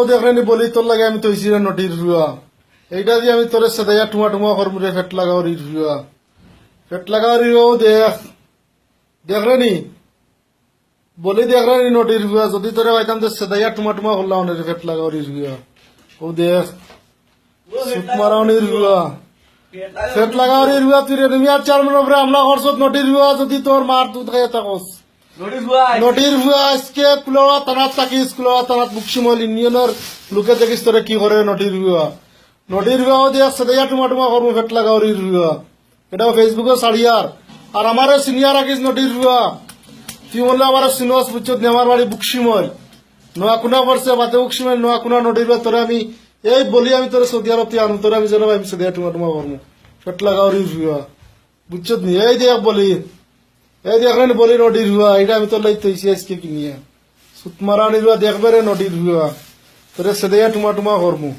দেখলেনি বলি তোর লাগে আমি তৈছি রে নটির ভুয়া এইটা দিয়ে আমি তোর সেদাইয়া টুমা টুমা করবো রে ফেট লাগাও রির ভুয়া ফেট লাগাও রিও দেখলেনি বলি দেখলেনি নটির ভুয়া যদি তোরে পাইতাম তো সেদাইয়া টুমা টুমা করলাম রে ফেট লাগাও রির ভুয়া ও দেখ সুত মারাও নির ভুয়া ফেট লাগাও রির ভুয়া তুই রে আর চারমানের উপরে আমলা করছত নটির ভুয়া যদি তোর মার দুধ খাইয়া থাকস নটির ভুয়া আজকে কুলোয়া থানাত থাকিস কুলোয়া থানাত বুকসিমল ইউনিয়নের লোকে দেখিস তোরে কি করে নটির ভুয়া দিয়ে সেদাইয়া টুমা টুমা করবো ফেট লাগাও রির ভুয়া এটাও ফেসবুকে ছাড়িয়ার আর আমারে সিনিয়র রাখিস নটির ভুয়া তুই বললে আমার সিনিয়র বুঝছত আমার বাড়ি বুকসিমল নোয়া কুনা পড়ছে বাতে বুকসিমল নোয়া কুনা নটির ভুয়া তোরে আমি এই বলি আমি তোরে সৌদি আরব তুই আনো তোরে আমি জানো আমি সেদাইয়া টুমা টুমা করবো ফেট লাগাও রির ভুয়া বুঝছত নি এই দেখ বলি এই দেখলেন বলি নটির ভুয়া এটা আমি তোর লাই তৈছি আজকে কিনিয়া সুত মারা নির্ভা দেখবে রে নটির ভুয়া তোরে সেদাইয়া টুমা টুমা করবো